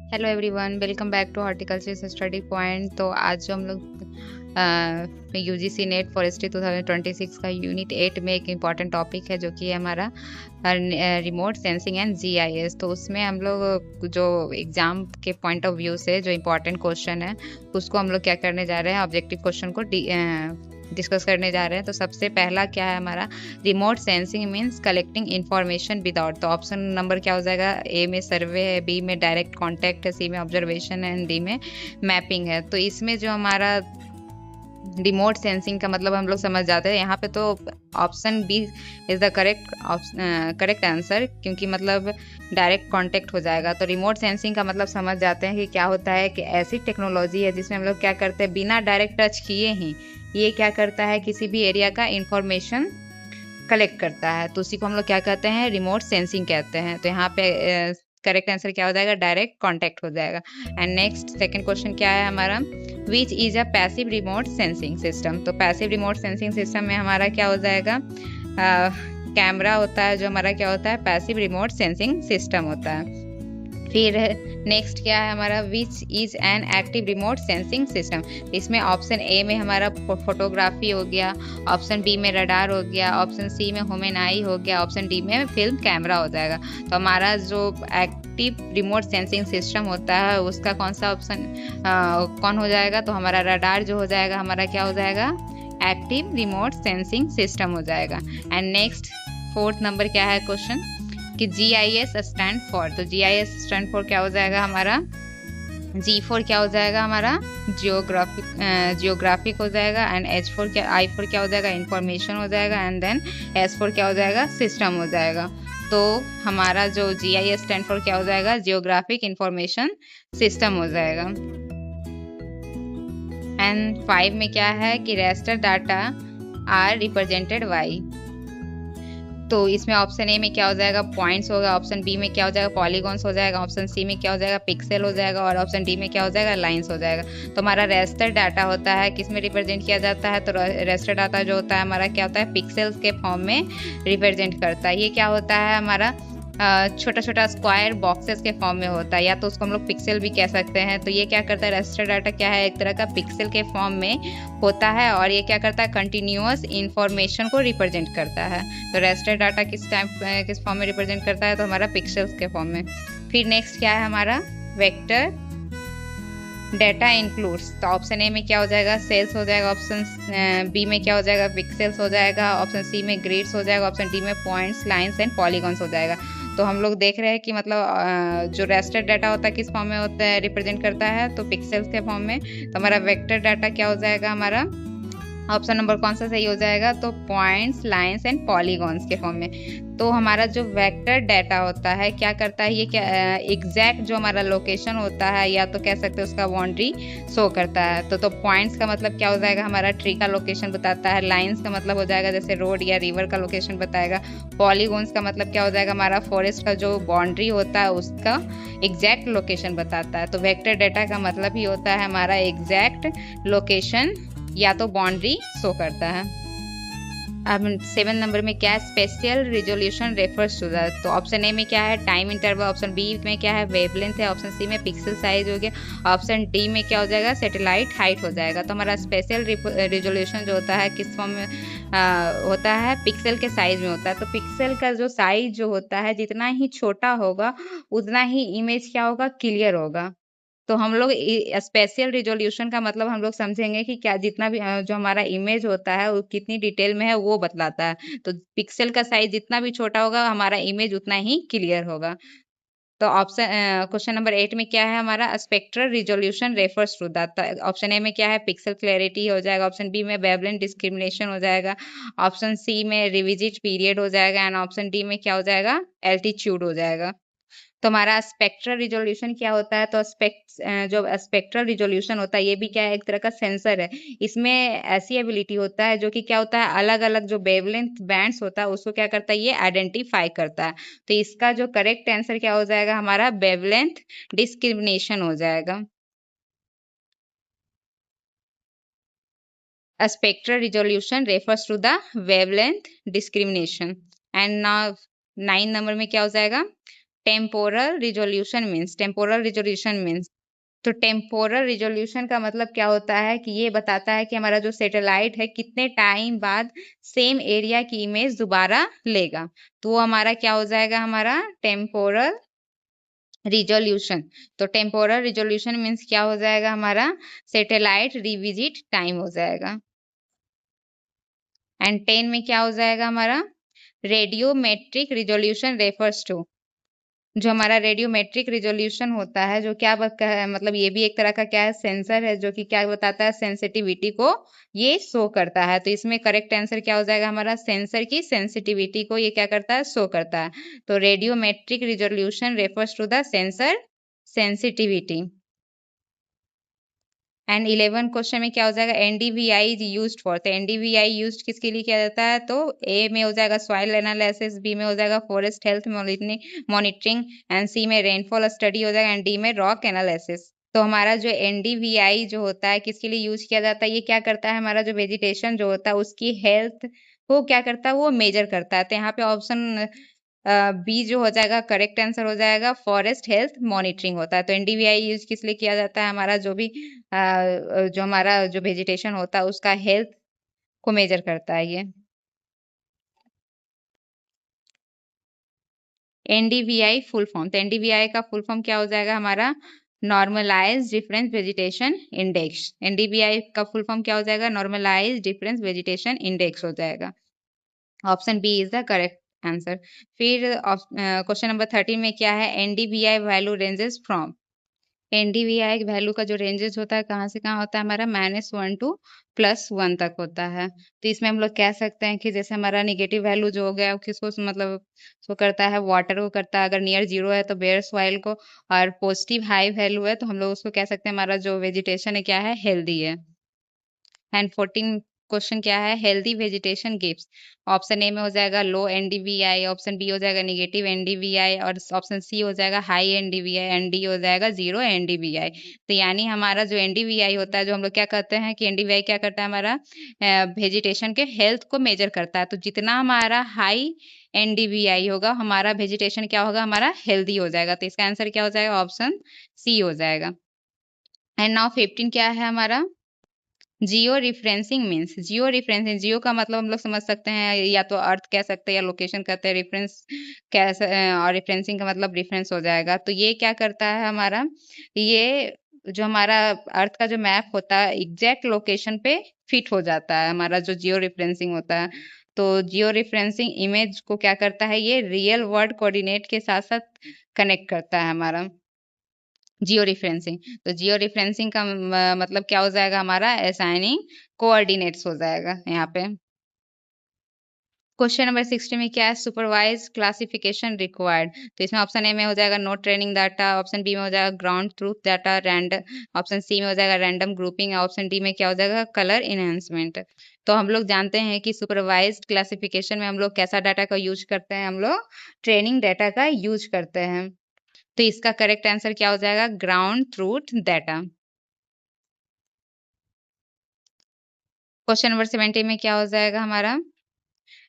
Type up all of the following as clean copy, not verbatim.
Hello everyone, welcome back to horticulture study point. तो आज जो हम लोग यूजीसी नेट फॉरेस्ट्री 2026 का यूनिट 8 में एक इम्पॉर्टेंट टॉपिक है जो कि है हमारा रिमोट सेंसिंग एंड जीआईएस। तो उसमें हम लोग जो एग्जाम के पॉइंट ऑफ व्यू से जो इम्पोर्टेंट क्वेश्चन है उसको हम लोग क्या करने जा रहे हैं, ऑब्जेक्टिव क्वेश्चन को डिस्कस करने जा रहे हैं। तो सबसे पहला क्या है हमारा, remote sensing means collecting information without. तो ऑप्शन नंबर क्या हो जाएगा, ए में सर्वे है, बी में डायरेक्ट कांटेक्ट है, सी में ऑब्जर्वेशन है एंड डी में मैपिंग है। तो इसमें जो हमारा रिमोट सेंसिंग का मतलब हम लोग समझ जाते हैं यहाँ पे। तो option B is the correct answer, क्योंकि मतलब डायरेक्ट कांटेक्ट हो जाएगा। तो रिमोट सेंसिंग का मतलब समझ जाते हैं कि क्या होता है कि ऐसी टेक्नोलॉजी है जिसमें हम लोग क्या करते हैं, बिना डायरेक्ट टच किए ही ये क्या करता है, किसी भी एरिया का इंफॉर्मेशन कलेक्ट करता है। तो उसी को हम लोग क्या कहते हैं, रिमोट सेंसिंग कहते हैं। तो यहाँ पे करेक्ट आंसर क्या हो जाएगा, डायरेक्ट कांटेक्ट हो जाएगा। एंड नेक्स्ट सेकंड क्वेश्चन क्या है हमारा, which is a passive remote sensing system. तो पैसिव रिमोट सेंसिंग सिस्टम में हमारा क्या हो जाएगा, कैमरा होता है जो हमारा क्या होता है, पैसिव रिमोट सेंसिंग सिस्टम होता है। फिर नेक्स्ट क्या है हमारा, which is an active remote sensing system. इसमें ऑप्शन ए में हमारा फोटोग्राफी हो गया, ऑप्शन बी में रडार हो गया, ऑप्शन सी में ह्यूमन आई हो गया, ऑप्शन डी में फिल्म कैमरा हो जाएगा। तो हमारा जो एक्टिव रिमोट सेंसिंग सिस्टम होता है उसका कौन सा ऑप्शन कौन हो जाएगा, तो हमारा रडार जो हो जाएगा हमारा क्या हो जाएगा, एक्टिव रिमोट सेंसिंग सिस्टम हो जाएगा। एंड नेक्स्ट फोर्थ नंबर क्या है क्वेश्चन कि GIS स्टैंड फॉर। तो GIS स्टैंड फॉर क्या हो जाएगा हमारा, G4 क्या हो जाएगा हमारा, जियोग्राफिक हो जाएगा। एंड I4 क्या हो जाएगा, इंफॉर्मेशन हो जाएगा। एंड देन S4 क्या हो जाएगा, सिस्टम हो जाएगा। तो हमारा जो GIS स्टैंड फॉर क्या हो जाएगा, जियोग्राफिक इंफॉर्मेशन सिस्टम हो जाएगा। एंड 5 में क्या है कि raster data are represented by. तो इसमें ऑप्शन ए में क्या हो जाएगा, पॉइंट्स होगा, ऑप्शन बी में क्या हो जाएगा, पॉलीगॉन्स हो जाएगा, ऑप्शन सी में क्या हो जाएगा, पिक्सल हो जाएगा, और ऑप्शन डी में क्या हो जाएगा, लाइंस हो जाएगा। तो हमारा रेस्टर डाटा होता है किस में रिप्रेजेंट किया जाता है, तो रेस्टर डाटा जो होता है हमारा क्या होता है, पिक्सल्स के फॉर्म में रिप्रेजेंट करता है। ये क्या होता है हमारा, छोटा छोटा स्क्वायर बॉक्सेस के फॉर्म में होता है, या तो उसको हम लोग पिक्सल भी कह सकते हैं। तो ये क्या करता है, रेस्टर डाटा क्या है, एक तरह का पिक्सल के फॉर्म में होता है, और ये क्या करता है, कंटिन्यूअस इंफॉर्मेशन को रिप्रेजेंट करता है। तो रेस्टर डाटा किस फॉर्म में रिप्रेजेंट करता है, तो हमारा पिक्सल्स के फॉर्म में। फिर नेक्स्ट क्या है हमारा, वेक्टर डेटा इंक्लूड्स। तो ऑप्शन ए में क्या हो जाएगा, सेल्स हो जाएगा, ऑप्शन बी में क्या हो जाएगा, पिक्सल्स हो जाएगा, ऑप्शन सी में ग्रिड्स हो जाएगा, ऑप्शन डी में पॉइंट्स, लाइंस एंड पॉलीगॉन्स हो जाएगा। तो हम लोग देख रहे हैं कि मतलब जो रेस्टर डाटा होता है किस फॉर्म में होता है, रिप्रेजेंट करता है, तो पिक्सल्स के फॉर्म में। तो हमारा वेक्टर डाटा क्या हो जाएगा हमारा, ऑप्शन नंबर कौन सा सही हो जाएगा, तो पॉइंट्स, लाइंस एंड पॉलीगॉन्स के फॉर्म में। तो हमारा जो वेक्टर डाटा होता है क्या करता है, ये क्या एग्जैक्ट जो हमारा लोकेशन होता है, या तो कह सकते हैं उसका बाउंड्री शो करता है। तो पॉइंट्स का मतलब क्या हो जाएगा हमारा, ट्री का लोकेशन बताता है। लाइंस का मतलब हो जाएगा जैसे रोड या रिवर का लोकेशन बताएगा। पॉलीगॉन्स का मतलब क्या हो जाएगा हमारा, फॉरेस्ट का जो बाउंड्री होता है उसका एग्जैक्ट लोकेशन बताता है। तो वेक्टर डाटा का मतलब ही होता है हमारा एग्जैक्ट लोकेशन या तो बाउंड्री शो करता है। अब 7 नंबर में क्या है, spatial resolution refers to the. तो ऑप्शन ए में क्या है, टाइम इंटरवल, ऑप्शन बी में क्या है, वेवलेंथ है, ऑप्शन सी में पिक्सल साइज हो गया, ऑप्शन डी में क्या हो जाएगा, सैटेलाइट हाइट हो जाएगा। तो हमारा स्पेशल रिजोल्यूशन जो होता है किस फॉर्म में होता है, पिक्सल के साइज में होता है। तो पिक्सल का जो साइज जो होता है जितना ही छोटा होगा उतना ही इमेज क्या होगा, क्लियर होगा। तो हम लोग स्पेशियल रिजोल्यूशन का मतलब हम लोग समझेंगे कि क्या जितना भी जो हमारा इमेज होता है वो कितनी डिटेल में है वो बतलाता है। तो पिक्सल का साइज जितना भी छोटा होगा हमारा इमेज उतना ही क्लियर होगा। तो ऑप्शन क्वेश्चन नंबर 8 में क्या है हमारा, spectral resolution refers to that. Option A में क्या है, पिक्सल क्लैरिटी हो जाएगा, ऑप्शन बी में वेवलेंथ डिस्क्रिमिनेशन हो जाएगा, ऑप्शन सी में रिविजिट पीरियड हो जाएगा, एंड ऑप्शन डी में क्या हो जाएगा, एल्टीट्यूड हो जाएगा। तो हमारा स्पेक्ट्रल रिजोल्यूशन क्या होता है, तो जो स्पेक्ट्रल रिजोल्यूशन होता है ये भी क्या है, एक तरह का सेंसर है। इसमें ऐसी एबिलिटी होता है जो कि क्या होता है, अलग अलग जो वेवलेंथ बैंड्स होता है उसको क्या करता है, ये आइडेंटिफाई करता है। तो इसका जो करेक्ट आंसर क्या हो जाएगा हमारा, वेवलेंथ डिस्क्रिमिनेशन हो जाएगा। Spectral resolution refers to the wavelength discrimination. And now 9 number में क्या हो जाएगा, टेम्पोरल रिजोल्यूशन मीन्स तो टेम्पोरल रिजोल्यूशन का मतलब क्या होता है कि ये बताता है कि हमारा जो सैटेलाइट है कितने टाइम बाद सेम एरिया की इमेज दोबारा लेगा। तो वो हमारा क्या हो जाएगा, हमारा टेम्पोरल रिजोल्यूशन। तो टेम्पोरल रिजोल्यूशन मीन्स क्या हो जाएगा, हमारा सैटेलाइट रिविजिट टाइम हो जाएगा। एंड 10 में क्या हो जाएगा हमारा, रेडियोमेट्रिक रिजोल्यूशन रेफर्स टू। जो हमारा रेडियोमेट्रिक रिजोल्यूशन होता है, जो क्या मतलब ये भी एक तरह का क्या है, सेंसर है, जो कि क्या बताता है, सेंसिटिविटी को ये शो करता है। तो इसमें करेक्ट आंसर क्या हो जाएगा हमारा, सेंसर की सेंसिटिविटी को ये क्या करता है, शो करता है। तो radiometric resolution refers to the sensor sensitivity. And 11 question में क्या हो जाएगा, एनडीवीआई इज यूज्ड फॉर। तो एनडीवीआई यूज्ड किसके लिए किया जाता है, तो ए में हो जाएगा सॉइल एनालिसिस, बी में हो जाएगा फॉरेस्ट हेल्थ मॉनिटरिंग, एंड सी में रेनफॉल स्टडी हो जाएगा, एंड डी में रॉक एनालिसिस। तो हमारा जो एनडीवीआई जो होता है किसके लिए यूज किया जाता है, ये क्या करता है, हमारा जो वेजिटेशन जो होता है उसकी हेल्थ को क्या करता है, वो मेजर करता है। तो यहाँ पे ऑप्शन बी जो हो जाएगा करेक्ट आंसर हो जाएगा, फॉरेस्ट हेल्थ मॉनिटरिंग होता है। तो एनडीवीआई यूज किस लिए किया जाता है, हमारा जो भी जो हमारा जो वेजिटेशन होता है उसका हेल्थ को मेजर करता है ये। एनडीवीआई फुल फॉर्म, तो एनडीवीआई का फुल फॉर्म क्या हो जाएगा हमारा, नॉर्मलाइज डिफरेंस वेजिटेशन इंडेक्स। एनडीवीआई का फुल फॉर्म क्या हो जाएगा, नॉर्मलाइज डिफरेंस वेजिटेशन इंडेक्स हो जाएगा। Option B is the correct answer. फिर क्वेश्चन नंबर 13 में क्या है, NDVI value ranges from. NDVI value का जो रेंजेस होता है कहाँ से कहाँ होता है, हमारा -1 to +1 तक होता है। तो इसमें हम लोग कह सकते हैं कि जैसे हमारा निगेटिव वैल्यू जो हो गया वो किसको मतलब वो करता है, वाटर को करता है, अगर नियर जीरो है तो बेयर सॉइल को, और पॉजिटिव हाई वैल्यू है तो हम लोग उसको कह सकते हैं हमारा जो वेजिटेशन है क्या है, हेल्दी है। एंड 14 क्वेश्चन क्या है, healthy vegetation gives. Option A में हो जाएगा लो एनडीवीआई, ऑप्शन बी हो जाएगा निगेटिव एनडीवीआई, और ऑप्शन सी हो जाएगा हाई एनडीवीआई, एंड डी हो जाएगा जीरो एनडीवीआई। तो यानी हमारा जो एनडीवीआई होता है, जो हम लोग क्या कहते हैं कि एनडीवीआई क्या करता है, हमारा वेजिटेशन के हेल्थ को मेजर करता है। तो जितना हमारा हाई एनडीवीआई होगा, हमारा वेजिटेशन क्या होगा, हमारा हेल्दी हो जाएगा। तो इसका आंसर क्या हो जाएगा, ऑप्शन सी हो जाएगा। एंड नाउ 15 क्या है हमारा, जियो रिफरेंसिंग मीन्स। जियो रिफरेंसिंग, जियो का मतलब हम लोग समझ सकते हैं या तो अर्थ कह सकते हैं या लोकेशन कहते हैं, रेफरेंस कैसे, और रिफरेंसिंग का मतलब रेफरेंस हो जाएगा। तो ये क्या करता है हमारा, ये जो हमारा अर्थ का जो मैप होता है एग्जैक्ट लोकेशन पे फिट हो जाता है, हमारा जो जियो रिफरेंसिंग होता है। तो जियो रिफरेंसिंग इमेज को क्या करता है, ये रियल वर्ल्ड कोऑर्डिनेट के साथ साथ कनेक्ट करता है हमारा जियो रिफरेंसिंग। तो जियो रिफरेंसिंग का मतलब क्या हो जाएगा, हमारा असाइनिंग कोऑर्डिनेट्स हो जाएगा यहाँ पे। क्वेश्चन नंबर 60 में क्या है, सुपरवाइज क्लासिफिकेशन रिक्वायर्ड। तो इसमें ऑप्शन ए में हो जाएगा no training data, option B में हो जाएगा ground truth data, option C में हो जाएगा रैंडम ग्रुपिंग, ऑप्शन डी में क्या हो जाएगा, कलर इनहेंसमेंट। तो हम लोग जानते हैं कि सुपरवाइज क्लासिफिकेशन में हम लोग कैसा डाटा का यूज करते हैं, हम लोग ट्रेनिंग डाटा का यूज करते हैं। तो इसका करेक्ट आंसर क्या हो जाएगा, ground truth data. Question number 70 में क्या हो जाएगा हमारा,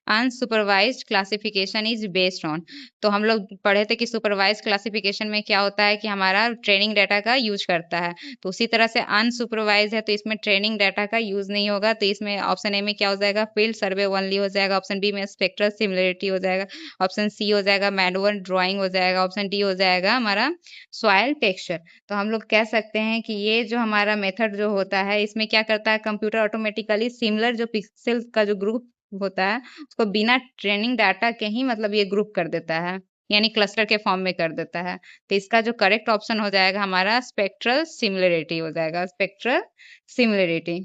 unsupervised classification is based on. तो हम लोग पढ़े थे कि सुपरवाइज्ड क्लासिफिकेशन में क्या होता है कि हमारा ट्रेनिंग डाटा का यूज करता है। तो उसी तरह से अनसुपरवाइज है तो इसमें ट्रेनिंग डाटा का यूज नहीं होगा। तो इसमें ऑप्शन ए में क्या हो जाएगा, फील्ड सर्वे ओनली हो जाएगा, ऑप्शन बी में स्पेक्ट्रल सिमिलरिटी हो जाएगा, ऑप्शन सी हो जाएगा मैनुअल ड्राइंग हो जाएगा, ऑप्शन डी हो जाएगा हमारा सॉइल टेक्सचर। तो हम लोग कह सकते हैं कि ये जो हमारा मेथड जो होता है इसमें क्या करता है, कंप्यूटर ऑटोमेटिकली सिमिलर जो पिक्सल का जो ग्रुप होता है उसको बिना ट्रेनिंग डाटा के ही मतलब ये ग्रुप कर देता है, यानी क्लस्टर के फॉर्म में कर देता है। तो इसका जो करेक्ट ऑप्शन हो जाएगा हमारा स्पेक्ट्रल सिमिलरिटी हो जाएगा, स्पेक्ट्रल सिमिलरिटी।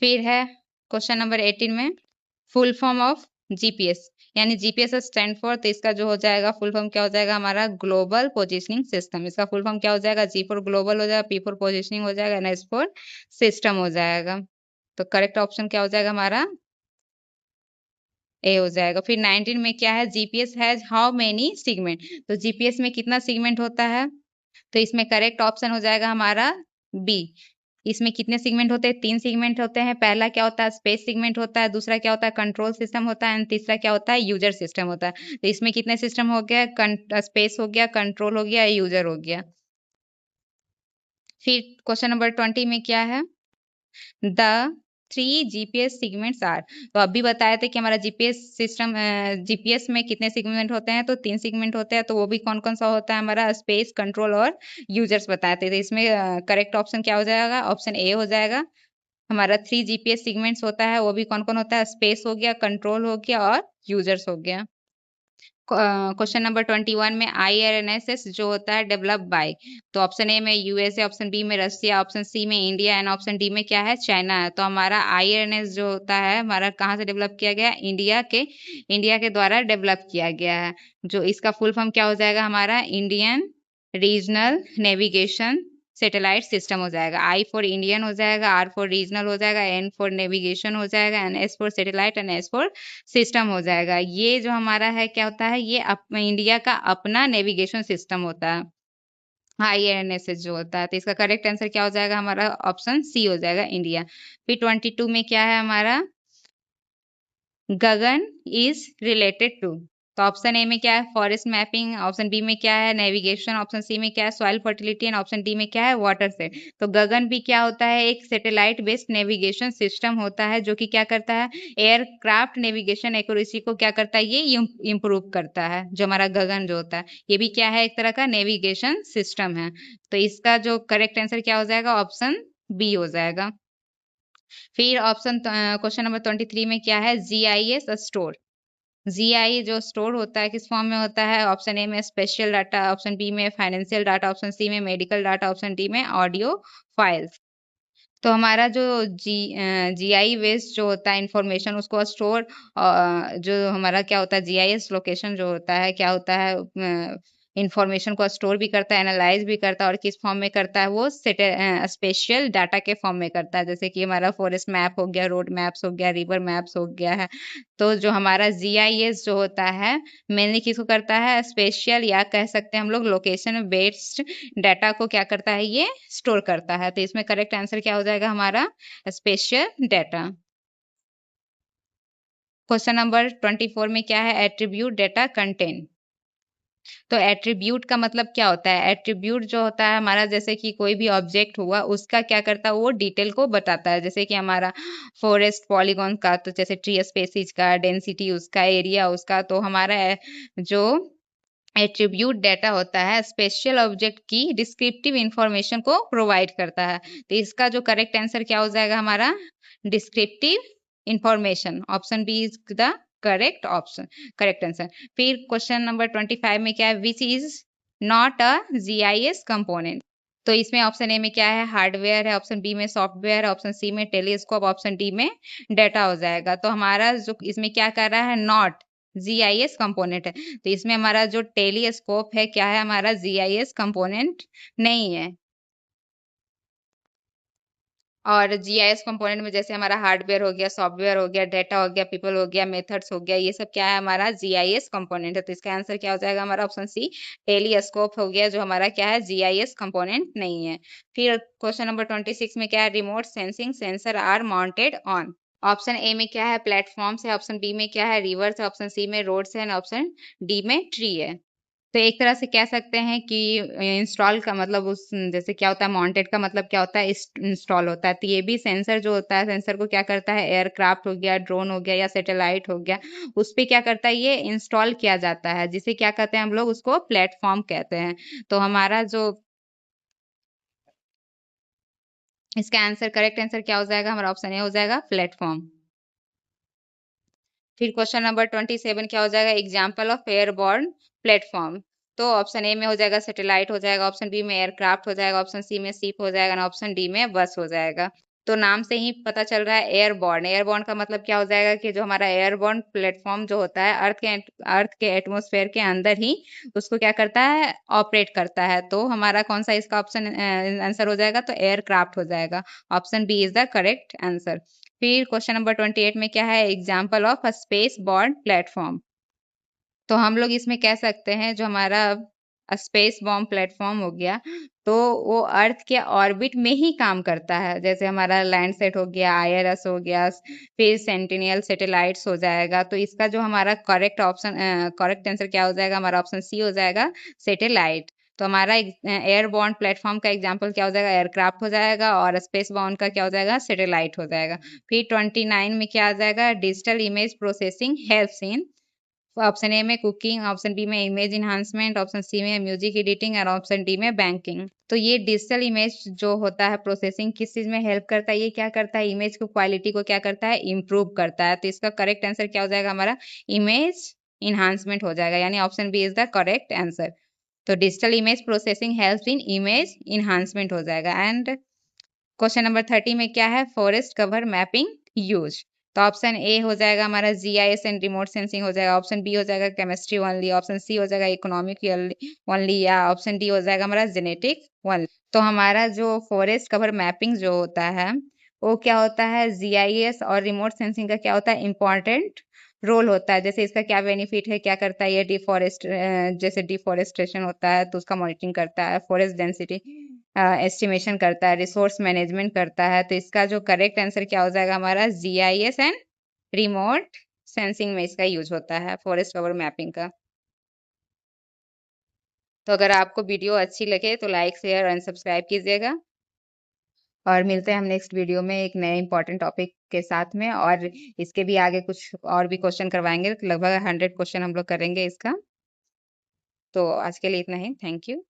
फिर है क्वेश्चन नंबर 18 में फुल फॉर्म ऑफ जीपीएस, यानी जीपीएस स्टैंड फॉर। तो इसका जो हो जाएगा फुल फॉर्म क्या हो जाएगा, हमारा ग्लोबल पोजिशनिंग सिस्टम। इसका फुल फॉर्म क्या हो जाएगा, जी फॉर ग्लोबल हो जाएगा, पी फॉर पोजिशनिंग हो जाएगा, एन एस फॉर सिस्टम हो जाएगा। तो करेक्ट ऑप्शन क्या हो जाएगा हमारा, ए हो जाएगा। फिर 19 में क्या है, GPS has how many segment. तो जीपीएस में कितना सेगमेंट होता है, तो इसमें करेक्ट ऑप्शन हो जाएगा हमारा बी, इसमें कितने सेगमेंट होते हैं? 3 सेगमेंट होते हैं। पहला क्या होता है? स्पेस सेगमेंट होता है, दूसरा क्या होता है? कंट्रोल सिस्टम होता है, एंड तीसरा क्या होता है? यूजर सिस्टम होता है। तो इसमें कितने सिस्टम हो गया? स्पेस हो गया, कंट्रोल हो गया, यूजर हो गया। फिर क्वेश्चन नंबर 20 में क्या है? The 3 GPS segments are. तो अभी बताए थे कि हमारा जीपीएस सिस्टम, जीपीएस में कितने सेगमेंट होते हैं? तो 3 सेगमेंट होते हैं। तो वो भी कौन कौन सा होता है? हमारा स्पेस, कंट्रोल और यूजर्स बताए थे। तो इसमें करेक्ट ऑप्शन क्या हो जाएगा? ऑप्शन ए हो जाएगा। हमारा 3 जीपीएस सेगमेंट्स होता है, वो भी कौन कौन होता है? स्पेस हो गया, कंट्रोल हो गया और यूजर्स हो गया। क्वेश्चन नंबर 21 में IRNSS जो होता है डेवलप बाय, तो ऑप्शन ए में यूएसए, ऑप्शन बी में रसिया, ऑप्शन सी में इंडिया एंड ऑप्शन डी में क्या है? चाइना है। तो हमारा IRNS जो होता है हमारा कहाँ से डेवलप किया गया? इंडिया के द्वारा डेवलप किया गया है। जो इसका फुल फॉर्म क्या हो जाएगा? हमारा Indian regional navigation satellite system हो जाएगा। I फॉर इंडियन हो जाएगा, R फॉर रीजनल हो जाएगा, N फॉर नेविगेशन हो जाएगा, and S for satellite and S for system हो जाएगा। ये जो हमारा है क्या होता है? ये इंडिया का अपना नेविगेशन सिस्टम होता है, IRNSS जो होता है। तो इसका करेक्ट आंसर क्या हो जाएगा? हमारा ऑप्शन सी हो जाएगा, इंडिया। फिर 22 में क्या है हमारा? गगन इज रिलेटेड टू, तो ऑप्शन ए में क्या है? फॉरेस्ट मैपिंग, ऑप्शन बी में क्या है? नेविगेशन, ऑप्शन सी में क्या है? Soil fertility, and option D में क्या है? वाटर से। तो गगन भी क्या होता है? एक सैटेलाइट बेस्ड नेविगेशन सिस्टम होता है जो कि क्या करता है? एयरक्राफ्ट नेविगेशन एक्यूरेसी को क्या करता है? ये इम्प्रूव करता है। जो हमारा गगन जो होता है ये भी क्या है? एक तरह का नेविगेशन सिस्टम है। तो इसका जो करेक्ट आंसर क्या हो जाएगा? ऑप्शन बी हो जाएगा। फिर ऑप्शन क्वेश्चन नंबर 23 में क्या है? GIS store. जीआई जो स्टोर होता है किस फॉर्म में होता है? ऑप्शन ए में स्पेशल डाटा, ऑप्शन बी में फाइनेंशियल डाटा, ऑप्शन सी में मेडिकल डाटा, ऑप्शन डी में ऑडियो फाइल्स। तो हमारा जो जीआई वेस्ट जो होता है इंफॉर्मेशन उसको स्टोर, जो हमारा क्या होता है? जीआईएस लोकेशन जो होता है क्या होता है? इंफॉर्मेशन को स्टोर भी करता है, एनालाइज भी करता है, और किस फॉर्म में करता है? वो स्पेशल डाटा के फॉर्म में करता है। जैसे कि हमारा फॉरेस्ट मैप हो गया, रोड मैप्स हो गया, रिवर मैप्स हो गया है। तो जो हमारा जीआईएस जो होता है मेनली किसको करता है? स्पेशल, या कह सकते हैं हम लोग लोकेशन बेस्ड डाटा को क्या करता है? ये स्टोर करता है। तो इसमें करेक्ट आंसर क्या हो जाएगा? हमारा स्पेशल डाटा। क्वेश्चन नंबर 24 में क्या है? Attribute data content. तो एट्रीब्यूट का मतलब क्या होता है? एट्रीब्यूट जो होता है हमारा, जैसे कि कोई भी ऑब्जेक्ट हुआ उसका क्या करता है? वो डिटेल को बताता है। जैसे कि हमारा फॉरेस्ट पॉलीगॉन का, तो जैसे ट्री स्पेसीज का, डेंसिटी उसका, एरिया उसका। तो हमारा जो एट्रीब्यूट डाटा होता है स्पेशल ऑब्जेक्ट की डिस्क्रिप्टिव इंफॉर्मेशन को प्रोवाइड करता है। तो इसका जो करेक्ट आंसर क्या हो जाएगा? हमारा descriptive information. Option B is the correct option, correct answer. फिर क्वेश्चन नंबर 25 में क्या है? Which is not a GIS component. तो इसमें ऑप्शन ए में क्या है? हार्डवेयर है, ऑप्शन बी में सॉफ्टवेयर है, ऑप्शन सी में टेलीस्कोप, ऑप्शन डी में डाटा हो जाएगा। तो हमारा जो इसमें क्या कर रहा है? नॉट जीआईएस कंपोनेंट है। तो इसमें हमारा जो टेलीस्कोप है क्या है? हमारा जीआईएस कंपोनेंट नहीं है। और जीआईएस कंपोनेंट में जैसे हमारा हार्डवेयर हो गया, सॉफ्टवेयर हो गया, डाटा हो गया, पीपल हो गया, मेथड्स हो गया, ये सब क्या है? हमारा जीआईएस कंपोनेंट है। तो इसका आंसर क्या हो जाएगा? हमारा ऑप्शन सी टेलीस्कोप हो गया, जो हमारा क्या है? जीआईएस कंपोनेंट नहीं है। फिर क्वेश्चन नंबर 26 में क्या है? Remote sensing sensor are mounted on. Option A में क्या है? प्लेटफॉर्म्स है, ऑप्शन बी में क्या है? रिवर्स है, ऑप्शन सी में रोड्स है, ऑप्शन डी में ट्री है। तो एक तरह से कह सकते हैं कि इंस्टॉल का मतलब उस, जैसे क्या होता है? माउंटेड का मतलब क्या होता है? इंस्टॉल होता है। तो ये भी सेंसर जो होता है, सेंसर को क्या करता है? एयरक्राफ्ट हो गया, ड्रोन हो गया या सैटेलाइट हो गया, उस पे क्या करता है? ये इंस्टॉल किया जाता है, जिसे क्या कहते हैं हम लोग? उसको प्लेटफॉर्म कहते हैं। तो हमारा जो इसका आंसर, करेक्ट आंसर क्या हो जाएगा? हमारा ऑप्शन ए हो जाएगा, प्लेटफॉर्म। फिर क्वेश्चन नंबर 27 क्या हो जाएगा? Example of airborne platform. तो ऑप्शन ए में हो जाएगा सैटेलाइट हो जाएगा, ऑप्शन बी में एयरक्राफ्ट हो जाएगा, ऑप्शन सी में शिप हो जाएगा, ऑप्शन डी में बस हो जाएगा। तो नाम से ही पता चल रहा है एयरबॉर्न। एयरबॉर्न का मतलब क्या हो जाएगा? कि जो हमारा एयरबॉर्न प्लेटफॉर्म जो होता है अर्थ के एटमॉस्फेयर के अंदर ही उसको क्या करता है? ऑपरेट करता है। तो हमारा कौन सा इसका ऑप्शन आंसर हो जाएगा? तो एयरक्राफ्ट हो जाएगा। Option B is the correct answer. फिर क्वेश्चन नंबर 28 में क्या है? Example of a spaceborne platform. तो हम लोग इसमें कह सकते हैं जो हमारा स्पेस बॉम्ब प्लेटफॉर्म हो गया, तो वो अर्थ के ऑर्बिट में ही काम करता है। जैसे हमारा लैंडसेट हो गया, आईआरएस हो गया, फिर सेंटिनियल सैटेलाइट्स हो जाएगा। तो इसका जो हमारा करेक्ट आंसर क्या हो जाएगा, हमारा ऑप्शन सी हो जाएगा, सैटेलाइट। तो हमारा एयरबॉर्न प्लेटफॉर्म का एग्जांपल क्या हो जाएगा, एयरक्राफ्ट हो जाएगा, और स्पेस बाउंड का क्या हो जाएगा, सैटेलाइट हो जाएगा। फिर 29 में क्या आ जाएगा, digital image processing helps in. Option A में कुकिंग, ऑप्शन बी में इमेज इन्हांसमेंट, ऑप्शन सी में म्यूजिक एडिटिंग, और ऑप्शन डी में बैंकिंग। तो ये डिजिटल इमेज जो होता है प्रोसेसिंग किस चीज में हेल्प करता है, ये क्या करता है, इमेज को क्वालिटी को क्या करता है, इम्प्रूव करता है। तो इसका करेक्ट आंसर क्या हो जाएगा, हमारा इमेज इन्हांसमेंट हो जाएगा, यानी option B is the correct answer. तो digital image processing helps in image enhancement हो जाएगा। एंड क्वेश्चन नंबर 30 में क्या है, फॉरेस्ट कवर मैपिंग यूज। तो ऑप्शन ए हो जाएगा हमारा जीआईएस एंड रिमोट सेंसिंग हो जाएगा, ऑप्शन बी हो जाएगा केमिस्ट्री ओनली, ऑप्शन सी हो जाएगा इकोनॉमिक ओनली, या ऑप्शन डी हो जाएगा हमारा जेनेटिक ओनली। तो हमारा जो फॉरेस्ट कवर मैपिंग जो होता है वो क्या होता है, जीआईएस और रिमोट सेंसिंग का क्या होता है, इंपॉर्टेंट रोल होता है। जैसे इसका क्या बेनिफिट है, क्या करता है, ये जैसे डिफॉरेस्टेशन होता है तो उसका मॉनिटरिंग करता है, फॉरेस्ट डेंसिटी एस्टिमेशन करता है, रिसोर्स मैनेजमेंट करता है। तो इसका जो करेक्ट आंसर क्या हो जाएगा, हमारा जीआईएस एंड रिमोट सेंसिंग में इसका यूज होता है, फॉरेस्ट कवर मैपिंग का। तो अगर आपको वीडियो अच्छी लगे तो लाइक शेयर एंड सब्सक्राइब कीजिएगा, और मिलते हैं हम नेक्स्ट वीडियो में एक नए इंपॉर्टेंट टॉपिक के साथ में। और इसके भी आगे कुछ और भी क्वेश्चन करवाएंगे, लगभग 100 क्वेश्चन हम लोग करेंगे इसका। तो आज के लिए इतना ही, थैंक यू।